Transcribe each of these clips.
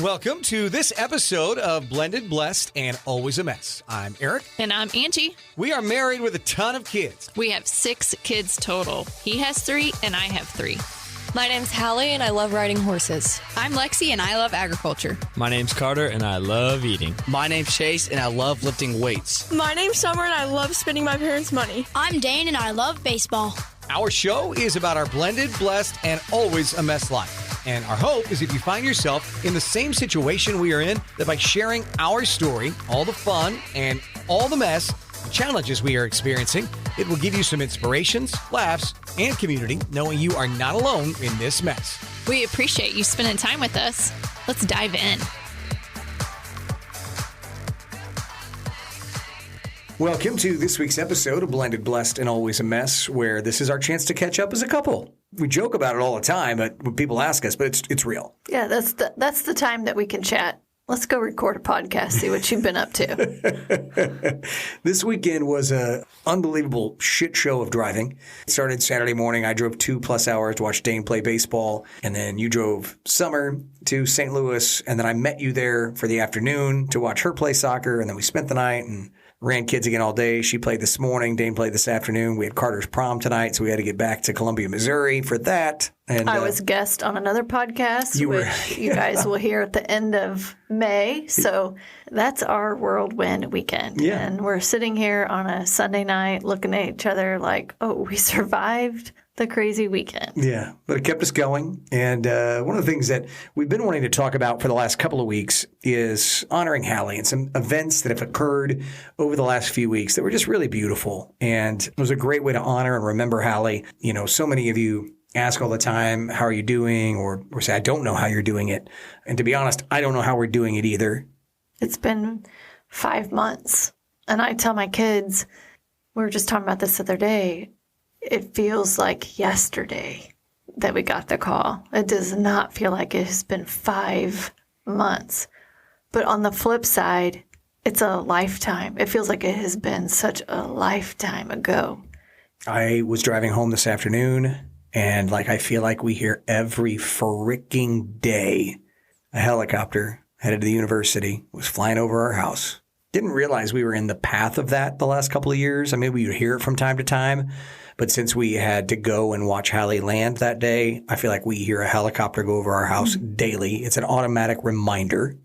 Welcome to this episode of Blended, Blessed, and Always a Mess. I'm Aric. And I'm Angie. We are married with a ton of kids. We have 6 kids total. He has 3 and I have 3. My name's Hallie and I love riding horses. I'm Lexi and I love agriculture. My name's Carter and I love eating. My name's Chase and I love lifting weights. My name's Summer and I love spending my parents' money. I'm Dane and I love baseball. Our show is about our blended, blessed, and always a mess life. And our hope is if you find yourself in the same situation we are in, that by sharing our story, all the fun and all the mess, the challenges we are experiencing, it will give you some inspirations, laughs, and community, knowing you are not alone in this mess. We appreciate you spending time with us. Let's dive in. Welcome to this week's episode of Blended, Blessed, and Always a Mess, where this is our chance to catch up as a couple. We joke about it all the time when people ask us, but it's real. Yeah, that's the time that we can chat. Let's go record a podcast, see what you've been up to. This weekend was an unbelievable shit show of driving. It started Saturday morning. I drove 2+ hours to watch Dane play baseball. And then you drove Summer to St. Louis. And then I met you there for the afternoon to watch her play soccer. And then we spent the night and ran kids again all day. She played this morning. Dane played this afternoon. We had Carter's prom tonight, so we had to get back to Columbia, Missouri for that. And I was guest on another podcast, which you guys will hear at the end of May. So that's our whirlwind weekend. Yeah. And we're sitting here on a Sunday night looking at each other like, oh, we survived the crazy weekend. Yeah, but it kept us going. And one of the things that we've been wanting to talk about for the last couple of weeks is honoring Hallie and some events that have occurred over the last few weeks that were just really beautiful. And it was a great way to honor and remember Hallie. You know, so many of you ask all the time, how are you doing? Or say, I don't know how you're doing it. And to be honest, I don't know how we're doing it either. It's been 5 months. And I tell my kids, we were just talking about this the other day, it feels like yesterday that we got the call. It does not feel like it has been 5 months. But on the flip side, it's a lifetime. It feels like it has been such a lifetime ago. I was driving home this afternoon, and I feel like we hear every freaking day a helicopter headed to the university was flying over our house. Didn't realize we were in the path of that the last couple of years. I mean, we would hear it from time to time. But since we had to go and watch Hallie land that day, I feel like we hear a helicopter go over our house daily. It's an automatic reminder,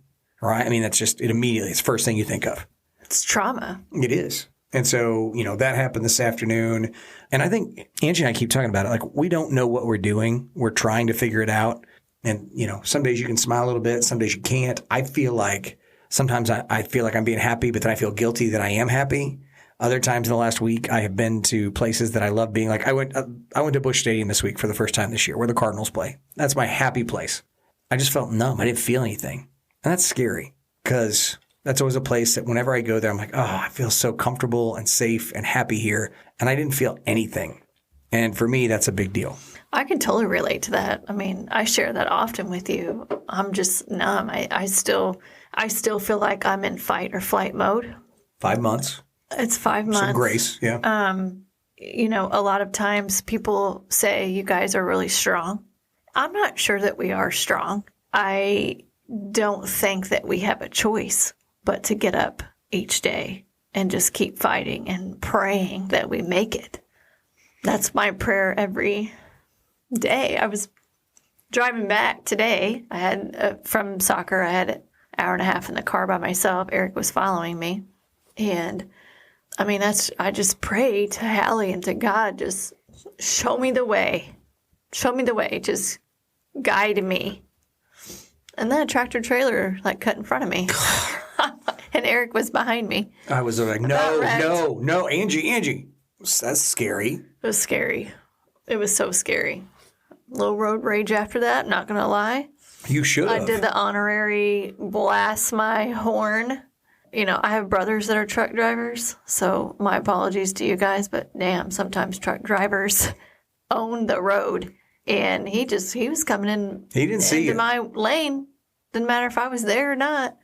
right? I mean, it's the first thing you think of. It's trauma. It is. And so, that happened this afternoon. And I think Angie and I keep talking about it. We don't know what we're doing. We're trying to figure it out. And, some days you can smile a little bit. Some days you can't. I feel like sometimes I feel like I'm being happy, but then I feel guilty that I am happy. Other times in the last week, I have been to places that I love being. I went to Busch Stadium this week for the first time this year, where the Cardinals play. That's my happy place. I just felt numb. I didn't feel anything. And that's scary, because that's always a place that whenever I go there, I'm like, oh, I feel so comfortable and safe and happy here. And I didn't feel anything. And for me, that's a big deal. I can totally relate to that. I mean, I share that often with you. I'm just numb. I still feel like I'm in fight or flight mode. 5 months. It's 5 months. Some grace, yeah. A lot of times people say you guys are really strong. I'm not sure that we are strong. I don't think that we have a choice but to get up each day and just keep fighting and praying that we make it. That's my prayer every day. I was driving back today. I had from soccer, I had an hour and a half in the car by myself. Aric was following me. And I mean, I just pray to Hallie and to God, just show me the way. Show me the way. Just guide me. And then a tractor trailer cut in front of me. And Aric was behind me. I was like, no, Angie. That's scary. It was scary. It was so scary. Little road rage after that, not going to lie. You should have. I did the honorary blast my horn. I have brothers that are truck drivers, so my apologies to you guys, but damn, sometimes truck drivers own the road. And he was coming in. He didn't see into my lane. Didn't matter if I was there or not.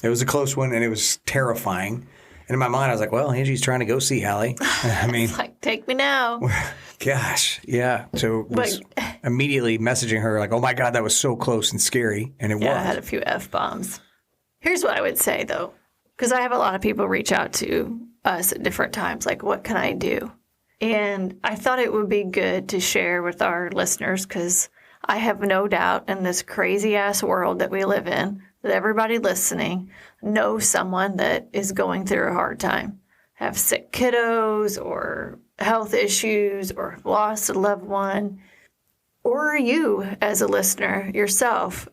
It was a close one, and it was terrifying. And in my mind, I was like, well, Angie's trying to go see Hallie. I mean, It's like, take me now. gosh, yeah. So was immediately messaging her like, oh my God, that was so close and scary. And it Yeah, was. I had a few F-bombs. Here's what I would say, though, because I have a lot of people reach out to us at different times, like, what can I do? And I thought it would be good to share with our listeners, because I have no doubt in this crazy-ass world that we live in, that everybody listening knows someone that is going through a hard time, have sick kiddos or health issues or lost a loved one, or you as a listener yourself.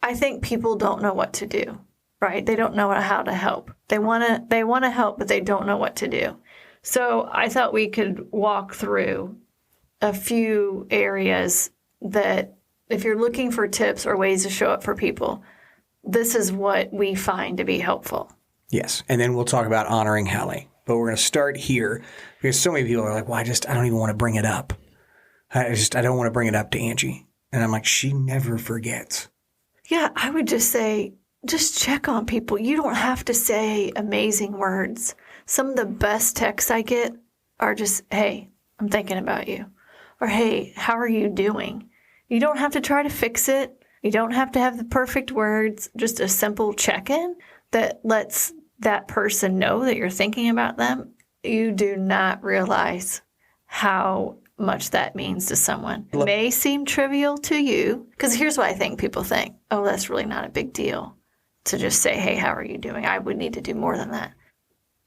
I think people don't know what to do, right? They don't know how to help. They want to help, but they don't know what to do. So I thought we could walk through a few areas that if you're looking for tips or ways to show up for people, this is what we find to be helpful. Yes. And then we'll talk about honoring Hallie. But we're going to start here because so many people are like, well, I don't even want to bring it up. I don't want to bring it up to Angie. And I'm like, she never forgets. Yeah, I would just say, just check on people. You don't have to say amazing words. Some of the best texts I get are just, hey, I'm thinking about you. Or, hey, how are you doing? You don't have to try to fix it. You don't have to have the perfect words. Just a simple check-in that lets that person know that you're thinking about them. You do not realize how much that means to someone. It may seem trivial to you, because here's what I think people think. Oh, that's really not a big deal to just say, hey, how are you doing? I would need to do more than that.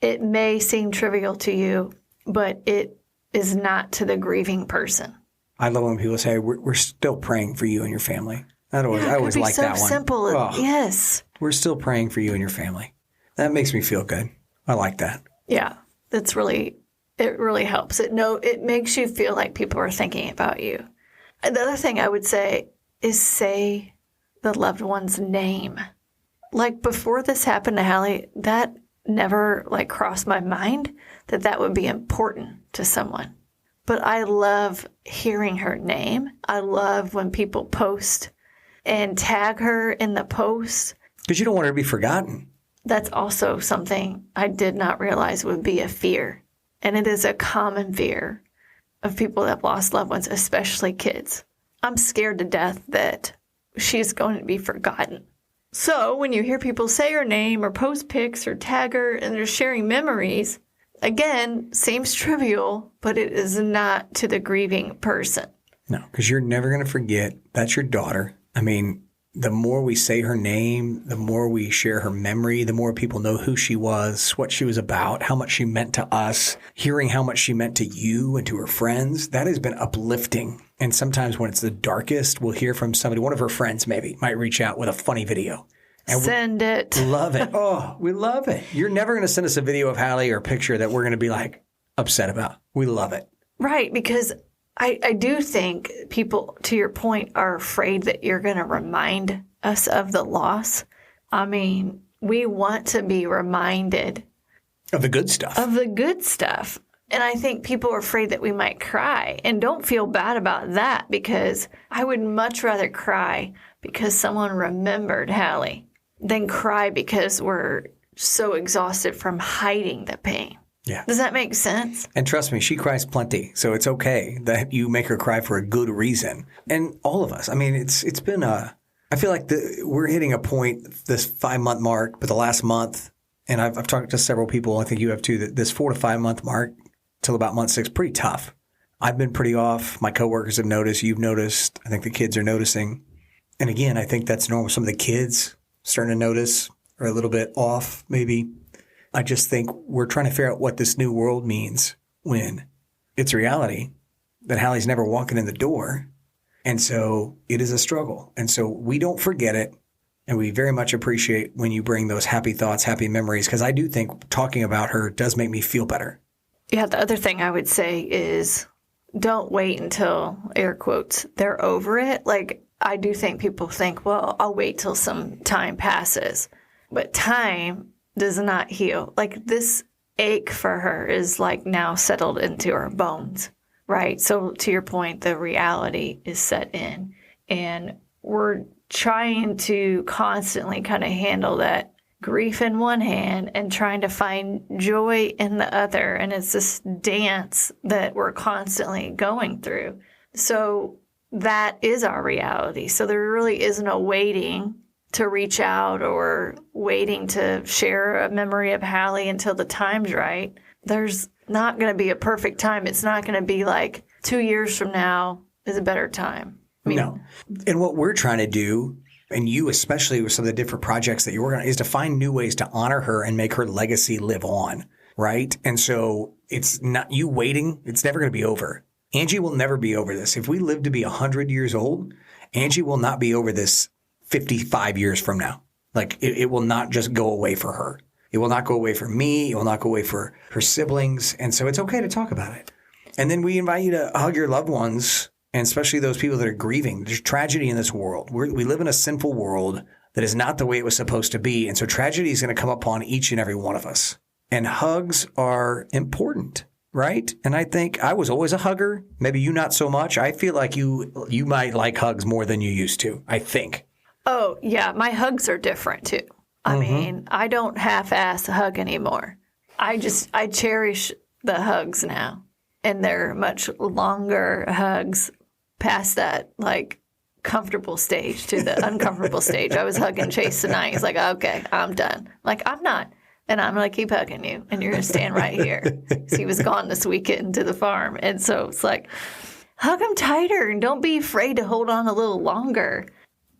It may seem trivial to you, but it is not to the grieving person. I love when people say, we're still praying for you and your family. I always like that one. So simple. Oh, yes. We're still praying for you and your family. That makes me feel good. I like that. Yeah. It really helps. It makes you feel like people are thinking about you. And the other thing I would say is say the loved one's name. Like before this happened to Hallie, that never crossed my mind that would be important to someone. But I love hearing her name. I love when people post and tag her in the post. Because you don't want her to be forgotten. That's also something I did not realize would be a fear. And it is a common fear of people that have lost loved ones, especially kids. I'm scared to death that she's going to be forgotten. So when you hear people say her name or post pics or tag her and they're sharing memories, again, seems trivial, but it is not to the grieving person. No, because you're never going to forget. That's your daughter. I mean, the more we say her name, the more we share her memory, the more people know who she was, what she was about, how much she meant to us, hearing how much she meant to you and to her friends. That has been uplifting. And sometimes when it's the darkest, we'll hear from somebody, one of her friends maybe, might reach out with a funny video. And send it. Love it. Oh, we love it. You're never going to send us a video of Hallie or a picture that we're going to be upset about. We love it. Right, because I do think people, to your point, are afraid that you're going to remind us of the loss. I mean, we want to be reminded of the good stuff. And I think people are afraid that we might cry. And don't feel bad about that, because I would much rather cry because someone remembered Hallie than cry because we're so exhausted from hiding the pain. Yeah. Does that make sense? And trust me, she cries plenty. So it's okay that you make her cry for a good reason. And all of us. I mean, it's been I feel like we're hitting a point, this 5-month mark, but the last month, and I've talked to several people, I think you have too, that this 4 to 5 month mark till about month 6, pretty tough. I've been pretty off. My coworkers have noticed. You've noticed. I think the kids are noticing. And again, I think that's normal. Some of the kids starting to notice are a little bit off, maybe. I just think we're trying to figure out what this new world means when it's reality that Hallie's never walking in the door. And so it is a struggle. And so we don't forget it. And we very much appreciate when you bring those happy thoughts, happy memories, because I do think talking about her does make me feel better. Yeah, the other thing I would say is don't wait until, air quotes, they're over it. I do think people think, well, I'll wait till some time passes. But time does not heal. This ache for her is now settled into her bones, right? So to your point, the reality is set in. And we're trying to constantly kind of handle that grief in one hand and trying to find joy in the other. And it's this dance that we're constantly going through. So that is our reality. So there really isn't a waiting to reach out or waiting to share a memory of Hallie until the time's right. There's not going to be a perfect time. It's not going to be like 2 years from now is a better time. No. And what we're trying to do, and you especially with some of the different projects that you're working on, is to find new ways to honor her and make her legacy live on, right? And so it's not you waiting. It's never going to be over. Angie will never be over this. If we live to be 100 years old, Angie will not be over this 55 years from now. Like it will not just go away for her. It will not go away for me. It will not go away for her siblings. And so it's okay to talk about it. And then we invite you to hug your loved ones, and especially those people that are grieving. There's tragedy in this world. We live in a sinful world that is not the way it was supposed to be. And so tragedy is going to come upon each and every one of us. And hugs are important, right? And I think I was always a hugger. Maybe you not so much. I feel like you might like hugs more than you used to, I think. Oh, yeah. My hugs are different, too. I mean, I don't half-ass hug anymore. I cherish the hugs now. And they're much longer hugs past that, like, comfortable stage to the uncomfortable stage. I was hugging Chase tonight. He's like, okay, I'm done. Like, I'm not. And I'm going to keep hugging you. And you're going to stand right here. So he was gone this weekend to the farm. And so it's like, hug him tighter and don't be afraid to hold on a little longer.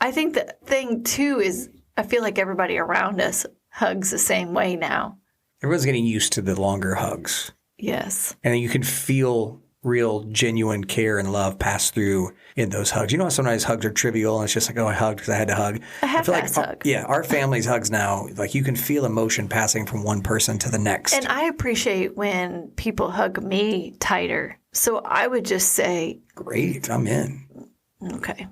I think the thing, too, is I feel like everybody around us hugs the same way now. Everyone's getting used to the longer hugs. Yes. And you can feel real, genuine care and love pass through in those hugs. You know how sometimes hugs are trivial and it's just like, oh, I hugged because I had to hug. A half-ass hug. Yeah, our family's hugs now, like you can feel emotion passing from one person to the next. And I appreciate when people hug me tighter. So I would just say, great, I'm in. Okay.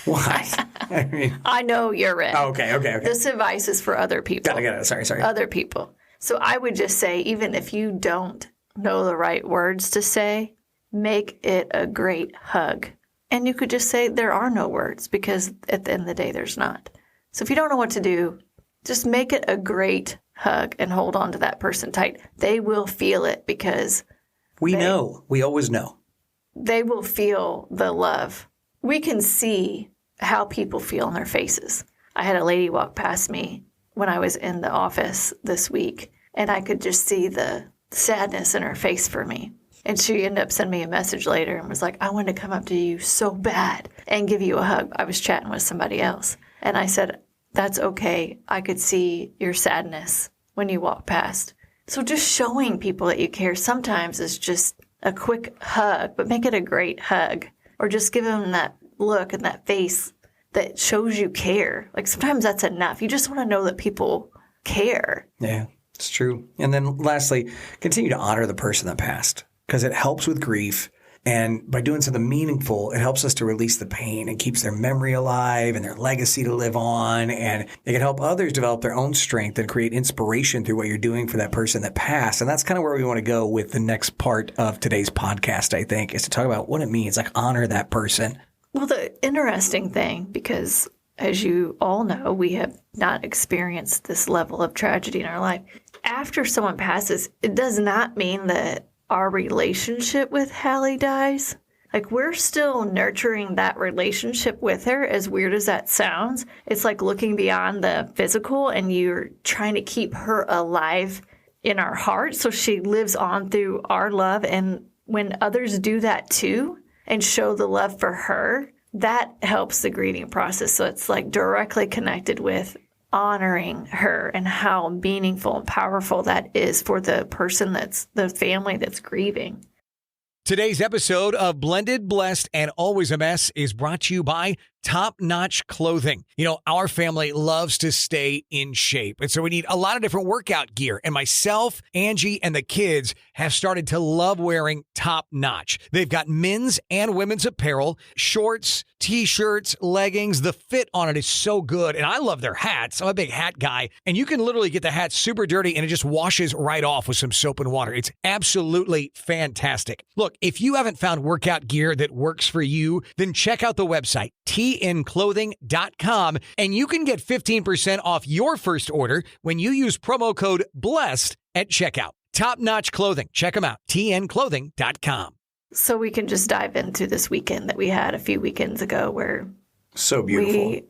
Why? I mean, I know you're in. Oh, okay. This advice is for other people. Got it. Sorry. Other people. So I would just say, even if you don't know the right words to say, make it a great hug. And you could just say there are no words because at the end of the day, there's not. So if you don't know what to do, just make it a great hug and hold on to that person tight. They will feel it because we know. We always know. They will feel the love. We can see how people feel in their faces. I had a lady walk past me when I was in the office this week, and I could just see the sadness in her face for me. And she ended up sending me a message later and was like, I wanted to come up to you so bad and give you a hug. I was chatting with somebody else. And I said, that's okay. I could see your sadness when you walk past. So just showing people that you care sometimes is just a quick hug, but make it a great hug. Or just give them that look and that face that shows you care. Like sometimes that's enough. You just want to know that people care. Yeah, it's true. And then lastly, continue to honor the person that passed because it helps with grief. And by doing something meaningful, it helps us to release the pain and keeps their memory alive and their legacy to live on. And it can help others develop their own strength and create inspiration through what you're doing for that person that passed. And that's kind of where we want to go with the next part of today's podcast, I think, is to talk about what it means, like honor that person. Well, the interesting thing, because as you all know, we have not experienced this level of tragedy in our life. After someone passes, it does not mean that our relationship with Hallie dies. Like, we're still nurturing that relationship with her, as weird as that sounds. It's like looking beyond the physical, and you're trying to keep her alive in our heart so she lives on through our love. And when others do that too and show the love for her, that helps the grieving process. So it's like directly connected with honoring her and how meaningful and powerful that is for the person that's the family that's grieving. Today's episode of Blended, Blessed, and Always a Mess is brought to you by Top Notch Clothing. You know, our family loves to stay in shape, and so we need a lot of different workout gear. And myself, Angie, and the kids have started to love wearing Top Notch. They've got men's and women's apparel, shorts, T-shirts, leggings. The fit on it is so good, and I love their hats. I'm a big hat guy, and you can literally get the hat super dirty, and it just washes right off with some soap and water. It's absolutely fantastic. Look, if you haven't found workout gear that works for you, then check out the website, tnclothing.com, and you can get 15% off your first order when you use promo code BLESSED at checkout. Top-notch clothing. Check them out. tnclothing.com. So we can just dive into this weekend that we had a few weekends ago where So beautiful.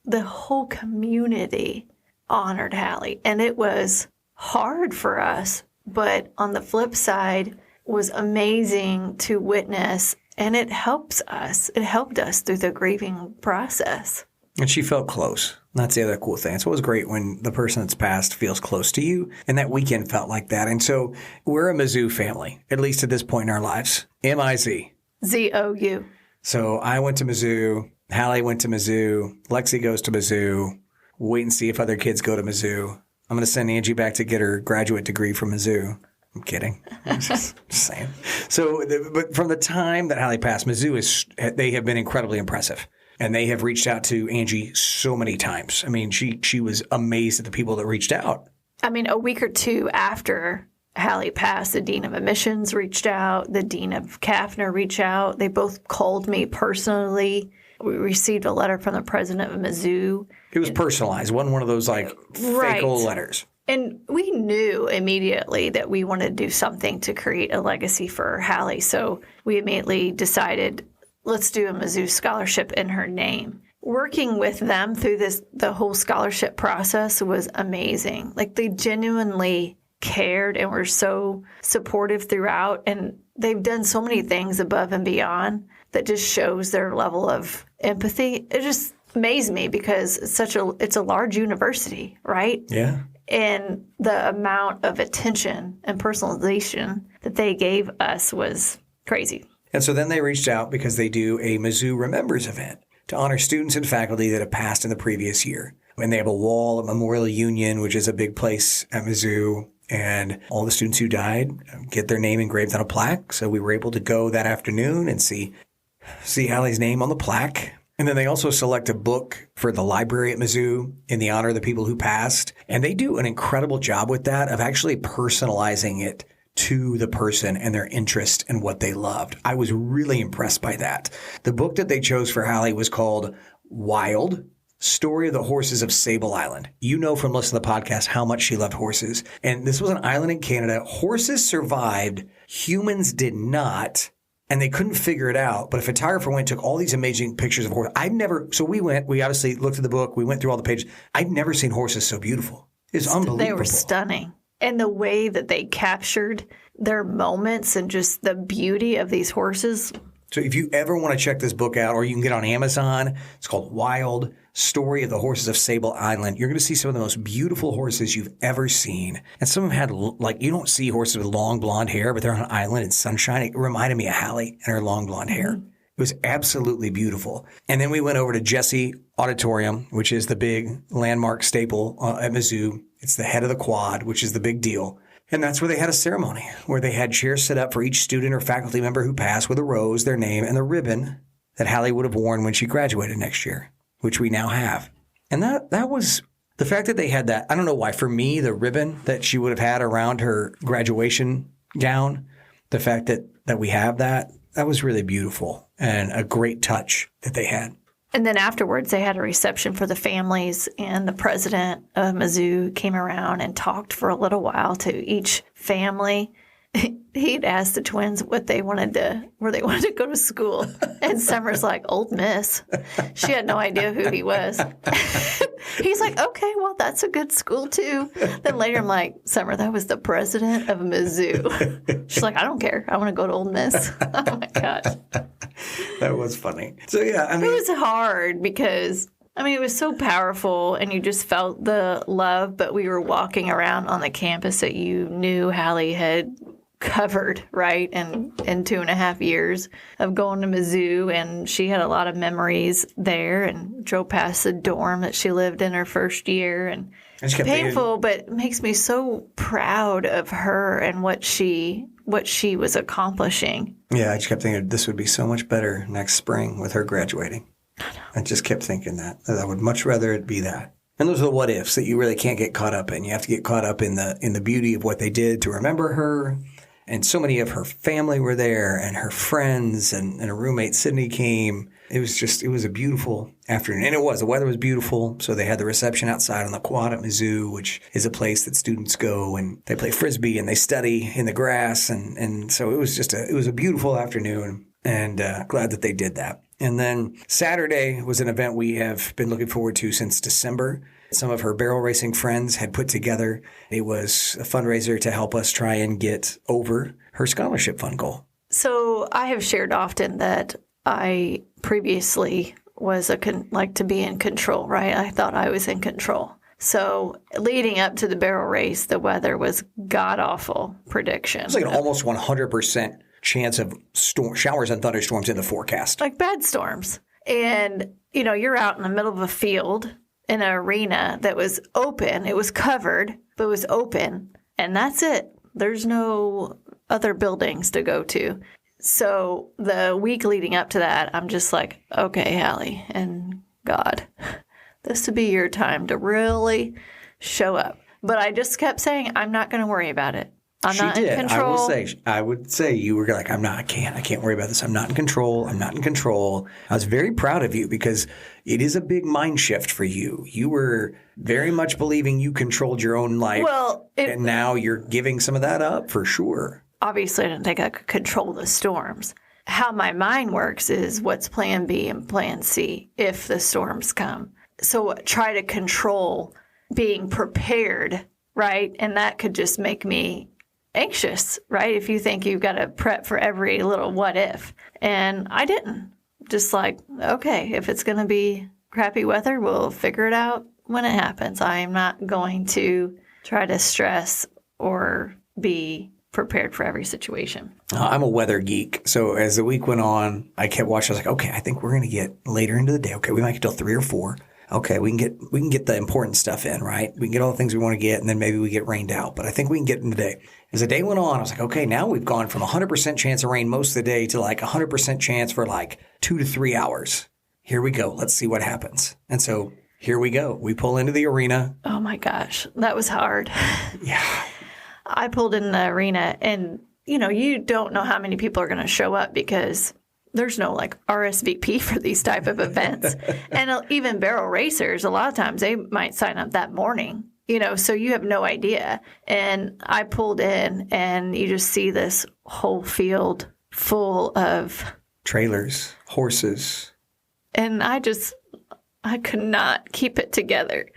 the whole community honored Hallie. And it was hard for us, but on the flip side was amazing to witness. And it helps us. It helped us through the grieving process. And she felt close. That's the other cool thing. It's always great when the person that's passed feels close to you. And that weekend felt like that. And so we're a Mizzou family, at least at this point in our lives. M-I-Z. Z-O-U. So I went to Mizzou. Hallie went to Mizzou. Lexi goes to Mizzou. Wait and see if other kids go to Mizzou. I'm going to send Angie back to get her graduate degree from Mizzou. I'm kidding. I'm just saying. So, but from the time that Hallie passed, Mizzou they have been incredibly impressive. And they have reached out to Angie so many times. I mean, she was amazed at the people that reached out. I mean, a week or two after Hallie passed, the Dean of Admissions reached out. The Dean of Kaffner reached out. They both called me personally. We received a letter from the president of Mizzou. It was personalized. It wasn't one of those fake old letters. And we knew immediately that we wanted to do something to create a legacy for Hallie. So we immediately decided, let's do a Mizzou scholarship in her name. Working with them through the whole scholarship process was amazing. Like, they genuinely cared and were so supportive throughout. And they've done so many things above and beyond that just shows their level of empathy. It just amazed me because it's a large university, right? Yeah. And the amount of attention and personalization that they gave us was crazy. And so then they reached out because they do a Mizzou Remembers event to honor students and faculty that have passed in the previous year. And they have a wall at Memorial Union, which is a big place at Mizzou. And all the students who died get their name engraved on a plaque. So we were able to go that afternoon and see Hallie's name on the plaque. And then they also select a book for the library at Mizzou in the honor of the people who passed. And they do an incredible job with that of actually personalizing it to the person and their interest and what they loved. I was really impressed by that. The book that they chose for Hallie was called Wild, Story of the Horses of Sable Island. You know from listening to the podcast how much she loved horses. And this was an island in Canada. Horses survived. Humans did not. And they couldn't figure it out. But a photographer went and took all these amazing pictures of horses. So we obviously looked at the book. We went through all the pages. I'd never seen horses so beautiful. It's unbelievable. They were stunning. And the way that they captured their moments and just the beauty of these horses. So if you ever want to check this book out, or you can get on Amazon, it's called Wild, Story of the Horses of Sable Island. You're going to see some of the most beautiful horses you've ever seen. And some of them had, you don't see horses with long blonde hair, but they're on an island in sunshine. It reminded me of Hallie and her long blonde hair. Mm-hmm. It was absolutely beautiful. And then we went over to Jesse Auditorium, which is the big landmark staple at Mizzou. It's the head of the quad, which is the big deal. And that's where they had a ceremony where they had chairs set up for each student or faculty member who passed with a rose, their name, and the ribbon that Hallie would have worn when she graduated next year, which we now have. And that was the fact that they had that. I don't know why. For me, the ribbon that she would have had around her graduation gown, the fact that we have that was really beautiful and a great touch that they had. And then afterwards, they had a reception for the families, and the president of Mizzou came around and talked for a little while to each family. He'd asked the twins where they wanted to go to school. And Summer's like, Old Miss. She had no idea who he was. He's like, okay, well, that's a good school, too. Then later I'm like, Summer, that was the president of Mizzou. She's like, I don't care. I want to go to Old Miss. Oh, my gosh. That was funny. So, yeah, it was hard because, it was so powerful and you just felt the love, but we were walking around on the campus that you knew Hallie had covered, right, in 2.5 years of going to Mizzou, and she had a lot of memories there and drove past the dorm that she lived in her first year, and painful, but it makes me so proud of her and what she was accomplishing. Yeah, I just kept thinking this would be so much better next spring with her graduating. I just kept thinking that I would much rather it be that. And those are the what ifs that you really can't get caught up in. You have to get caught up in the beauty of what they did to remember her. And so many of her family were there, and her friends, and her roommate Sydney came. it was a beautiful afternoon. And it was. The weather was beautiful. So they had the reception outside on the quad at Mizzou, which is a place that students go and they play Frisbee and they study in the grass. And so it was it was a beautiful afternoon, and glad that they did that. And then Saturday was an event we have been looking forward to since December. Some of her barrel racing friends had put together. It was a fundraiser to help us try and get over her scholarship fund goal. So I have shared often that I previously was like to be in control, right? I thought I was in control. So leading up to the barrel race, the weather was god-awful prediction. It was like an almost 100% chance of showers and thunderstorms in the forecast. Like bad storms. And, you're out in the middle of a field in an arena that was open. It was covered, but it was open. And that's it. There's no other buildings to go to. So the week leading up to that, I'm just like, okay, Hallie and God, this would be your time to really show up. But I just kept saying, I'm not going to worry about it. I'm not in control. I would say you were like, I can't worry about this. I'm not in control. I was very proud of you because it is a big mind shift for you. You were very much believing you controlled your own life. And now you're giving some of that up for sure. Obviously, I didn't think I could control the storms. How my mind works is what's plan B and plan C if the storms come. So try to control being prepared, right? And that could just make me anxious, right? If you think you've got to prep for every little what if. And I didn't. Just like, okay, if it's going to be crappy weather, we'll figure it out when it happens. I'm not going to try to stress or be prepared for every situation. I'm a weather geek. So as the week went on, I kept watching. I was like, okay, I think we're going to get later into the day. Okay, we might get till 3 or 4. Okay, we can get the important stuff in, right? We can get all the things we want to get, and then maybe we get rained out. But I think we can get in the day. As the day went on, I was like, okay, now we've gone from 100% chance of rain most of the day to like 100% chance for like 2 to 3 hours. Here we go. Let's see what happens. And so here we go. We pull into the arena. Oh my gosh, that was hard. Yeah. I pulled in the arena and, you don't know how many people are going to show up because there's no like RSVP for these type of events. And even barrel racers, a lot of times they might sign up that morning, so you have no idea. And I pulled in and you just see this whole field full of trailers, horses. And I could not keep it together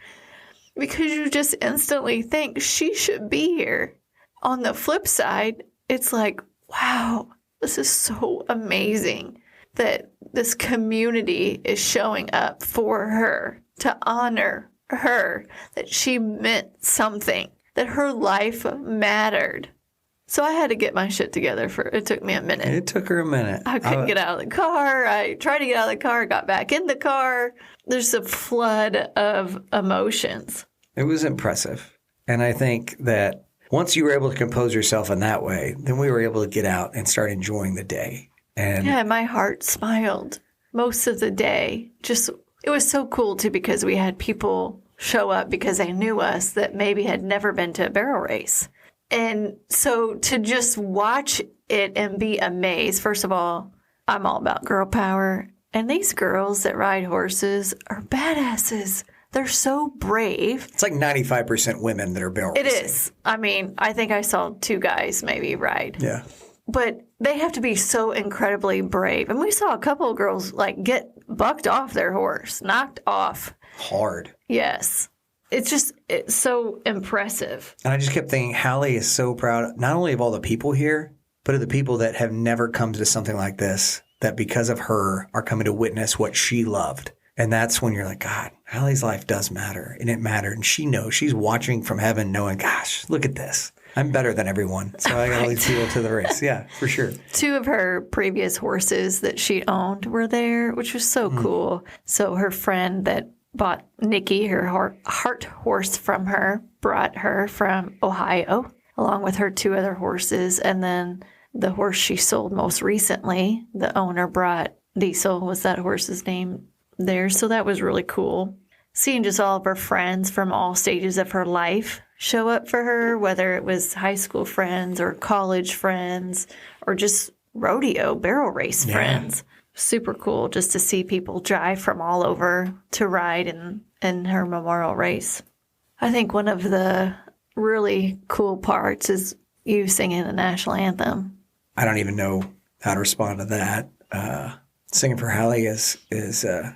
because you just instantly think she should be here. On the flip side, it's like, wow, this is so amazing that this community is showing up for her to honor her, that she meant something, that her life mattered. So I had to get my shit together. It took me a minute. It took her a minute. I couldn't get out of the car. I tried to get out of the car, got back in the car. There's a flood of emotions. It was impressive. And I think that once you were able to compose yourself in that way, then we were able to get out and start enjoying the day. And yeah, my heart smiled most of the day. It was so cool, too, because we had people show up because they knew us that maybe had never been to a barrel race. And so to just watch it and be amazed, first of all, I'm all about girl power. And these girls that ride horses are badasses. They're so brave. It's like 95% women that are barrel racing. It is. I mean, I think I saw 2 guys maybe ride. Yeah. But they have to be so incredibly brave. And we saw a couple of girls like get bucked off their horse, knocked off. Hard. Yes. It's so impressive. And I just kept thinking, Hallie is so proud, not only of all the people here, but of the people that have never come to something like this, that because of her are coming to witness what she loved. And that's when you're like, God, Hallie's life does matter. And it mattered. And she knows. She's watching from heaven knowing, gosh, look at this. I'm better than everyone. So I got all these people to the race. Yeah, for sure. 2 of her previous horses that she owned were there, which was so cool. So her friend that bought Nikki, her heart horse from her, brought her from Ohio, along with her 2 other horses. And then the horse she sold most recently, the owner brought Diesel, was that horse's name, there. So that was really cool. Seeing just all of her friends from all stages of her life show up for her, whether it was high school friends or college friends or just rodeo barrel race friends. super cool just to see people drive from all over to ride in her memorial race. I think one of the really cool parts is you singing the national anthem. I don't even know how to respond to that. Singing for Hallie is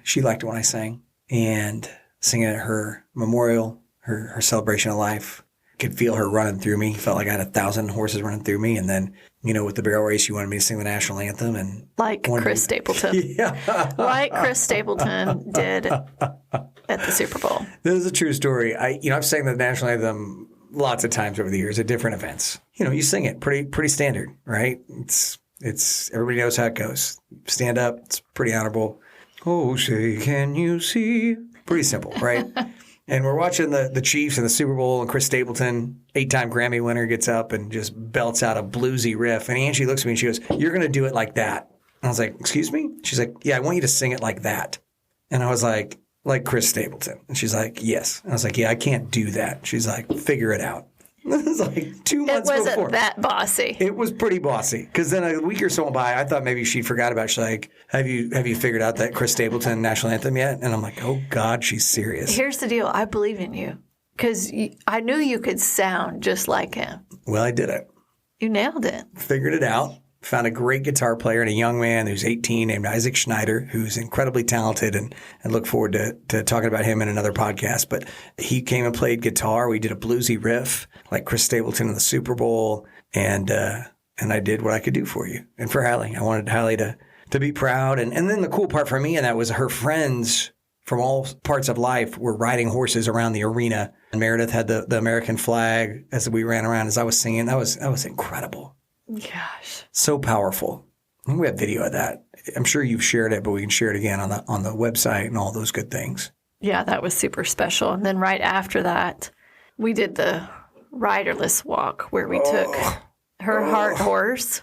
she liked it when I sang, and singing at her memorial, her celebration of life, could feel her running through me. Felt like I had 1,000 horses running through me. And then, with the barrel race, you wanted me to sing the national anthem. And like Chris Stapleton. Yeah. Like Chris Stapleton did at the Super Bowl. This is a true story. I've sang the national anthem lots of times over the years at different events. You sing it pretty standard, right? It's everybody knows how it goes. Stand up. It's pretty honorable. Oh, say, can you see? Pretty simple, right? And we're watching the Chiefs in the Super Bowl, and Chris Stapleton, 8-time Grammy winner, gets up and just belts out a bluesy riff. And Angie looks at me and she goes, "You're going to do it like that." And I was like, "Excuse me?" She's like, "Yeah, I want you to sing it like that." And I was like Chris Stapleton. And she's like, "Yes." And I was like, "Yeah, I can't do that." She's like, "Figure it out." It was like 2 months before. It wasn't that bossy. It was pretty bossy. Because then a week or so went by, I thought maybe she forgot about it. She's like, have you figured out that Chris Stapleton national anthem yet? And I'm like, oh, God, she's serious. Here's the deal. I believe in you. Because I knew you could sound just like him. Well, I did it. You nailed it. Figured it out. Found a great guitar player and a young man who's 18 named Isaac Schneider, who's incredibly talented, and look forward to talking about him in another podcast. But he came and played guitar. We did a bluesy riff like Chris Stapleton in the Super Bowl, and I did what I could do for you and for Hallie. I wanted Hallie to be proud. And then the cool part for me in that was her friends from all parts of life were riding horses around the arena. And Meredith had the American flag as we ran around as I was singing. That was incredible. Gosh. So powerful. I think we have video of that. I'm sure you've shared it, but we can share it again on the website and all those good things. Yeah, that was super special. And then right after that, we did the riderless walk where we took her heart horse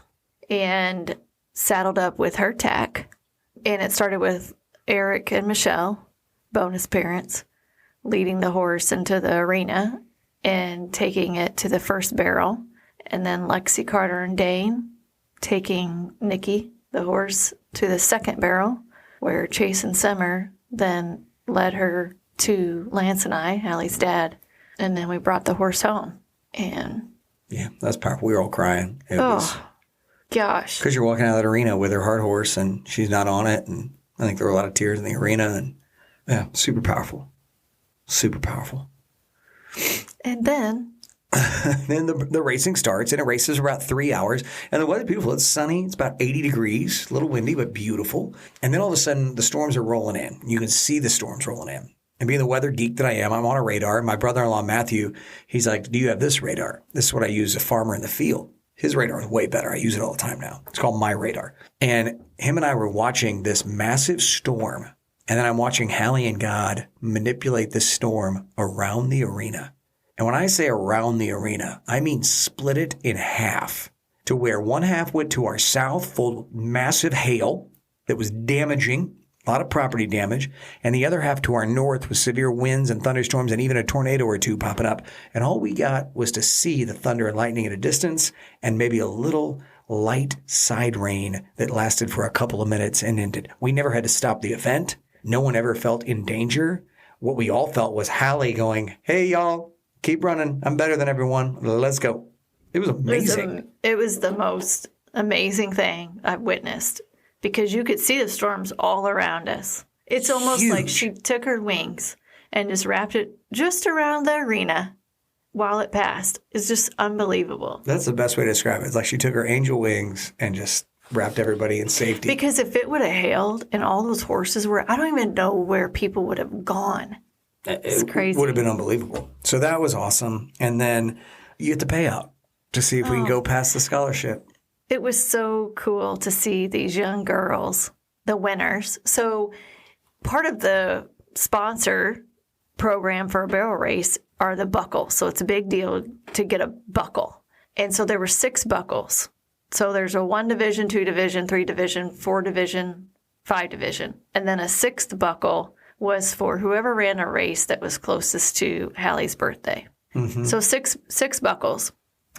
and saddled up with her tack. And it started with Aric and Michelle, bonus parents, leading the horse into the arena and taking it to the first barrel. And then Lexi, Carter, and Dane taking Nikki, the horse, to the second barrel, where Chase and Summer then led her to Lance and I, Hallie's dad. And then we brought the horse home. And yeah, that's powerful. We were all crying. It was, gosh. Because you're walking out of that arena with her hard horse and she's not on it. And I think there were a lot of tears in the arena. And yeah, super powerful. Super powerful. And then then the racing starts, and it races about 3 hours. And the weather's beautiful. It's sunny. It's about 80 degrees, a little windy, but beautiful. And then all of a sudden, the storms are rolling in. You can see the storms rolling in. And being the weather geek that I am, I'm on a radar. My brother-in-law, Matthew, he's like, "Do you have this radar? This is what I use as a farmer in the field." His radar is way better. I use it all the time now. It's called My Radar. And him and I were watching this massive storm. And then I'm watching Hallie and God manipulate this storm around the arena. And when I say around the arena, I mean split it in half to where one half went to our south full of massive hail that was damaging, a lot of property damage, and the other half to our north with severe winds and thunderstorms and even a tornado or two popping up. And all we got was to see the thunder and lightning at a distance and maybe a little light side rain that lasted for a couple of minutes and ended. We never had to stop the event. No one ever felt in danger. What we all felt was Hallie going, "Hey, y'all. Keep running. I'm better than everyone. Let's go." It was amazing. It was the most amazing thing I've witnessed because you could see the storms all around us. It's almost like she took her wings and just wrapped it just around the arena while it passed. It's just unbelievable. That's the best way to describe it. It's like she took her angel wings and just wrapped everybody in safety. Because if it would have hailed and all those horses were, I don't even know where people would have gone. It's crazy. It would have been unbelievable. So that was awesome. And then you get the payout to see if we can go past the scholarship. It was so cool to see these young girls, the winners. So part of the sponsor program for a barrel race are the buckles. So it's a big deal to get a buckle. And so there were 6 buckles. So there's a 1 division, 2 division, 3 division, 4 division, 5 division. And then a 6th buckle was for whoever ran a race that was closest to Hallie's birthday. Mm-hmm. So six buckles.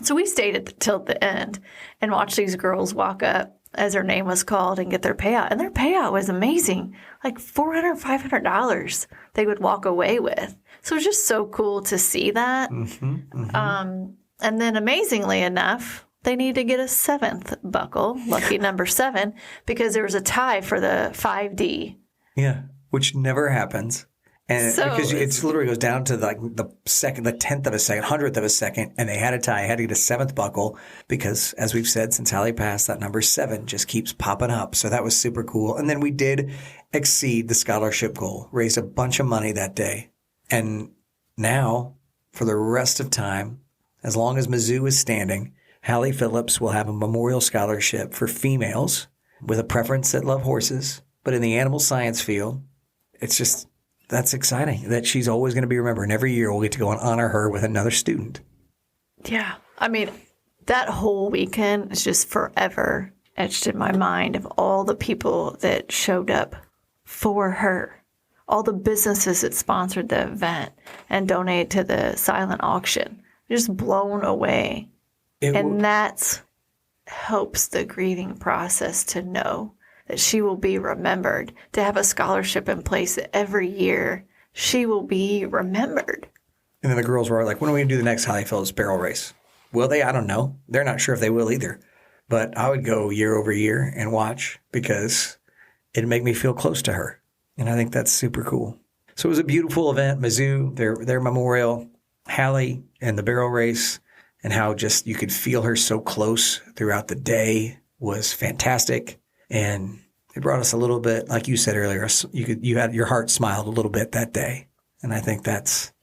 So we stayed till the end and watched these girls walk up as her name was called, and get their payout. And their payout was amazing, like $400, $500 they would walk away with. So it was just so cool to see that. And then amazingly enough, they need to get a 7th buckle, lucky number 7, because there was a tie for the 5D. Yeah, which never happens. And So because it literally goes down to like the 10th of a second, 100th of a second, and they had a tie. I had to get a 7th buckle because, as we've said, since Hallie passed, that number 7 just keeps popping up. So that was super cool. And then we did exceed the scholarship goal, raised a bunch of money that day. And now, for the rest of time, as long as Mizzou is standing, Hallie Phillips will have a memorial scholarship for females with a preference that love horses, but in the animal science field. It's just, that's exciting that she's always going to be remembered. And every year we'll get to go and honor her with another student. Yeah. I mean, that whole weekend is just forever etched in my mind of all the people that showed up for her, all the businesses that sponsored the event and donated to the silent auction. Just blown away. And that helps the grieving process to know that she will be remembered, to have a scholarship in place that every year she will be remembered. And then the girls were like, when are we going to do the next Hallie Phillips barrel race? Will they? I don't know. They're not sure if they will either. But I would go year over year and watch because it'd make me feel close to her. And I think that's super cool. So it was a beautiful event. Mizzou, their memorial, Hallie and the barrel race, and how just you could feel her so close throughout the day was fantastic. And it brought us a little bit, like you said earlier, you had your heart smiled a little bit that day. And I think that's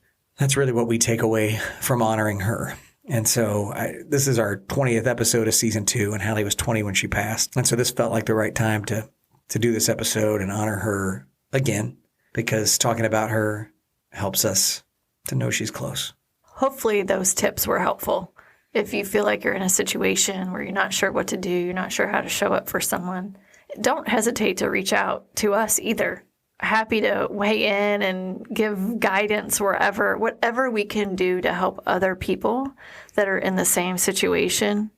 really what we take away from honoring her. And so this is our 20th episode of season 2, and Hallie was 20 when she passed. And so this felt like the right time to do this episode and honor her again, because talking about her helps us to know she's close. Hopefully those tips were helpful. If you feel like you're in a situation where you're not sure what to do, you're not sure how to show up for someone, don't hesitate to reach out to us either. Happy to weigh in and give guidance whatever we can do to help other people that are in the same situation.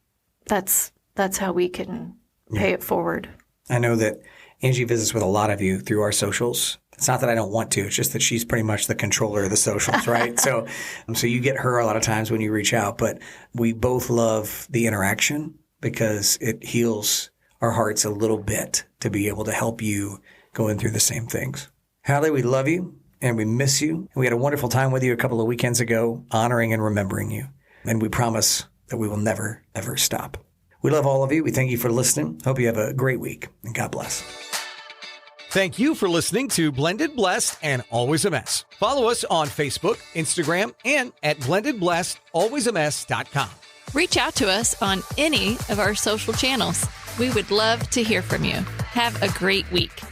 That's how we can pay it forward. I know that Angie visits with a lot of you through our socials. It's not that I don't want to. It's just that she's pretty much the controller of the socials, right? So you get her a lot of times when you reach out. But we both love the interaction because it heals our hearts a little bit to be able to help you going through the same things. Hallie, we love you and we miss you. We had a wonderful time with you a couple of weekends ago, honoring and remembering you. And we promise that we will never, ever stop. We love all of you. We thank you for listening. Hope you have a great week, and God bless. Thank you for listening to Blended, Blessed, and Always a Mess. Follow us on Facebook, Instagram, and at blendedblessedalwaysamess.com. Reach out to us on any of our social channels. We would love to hear from you. Have a great week.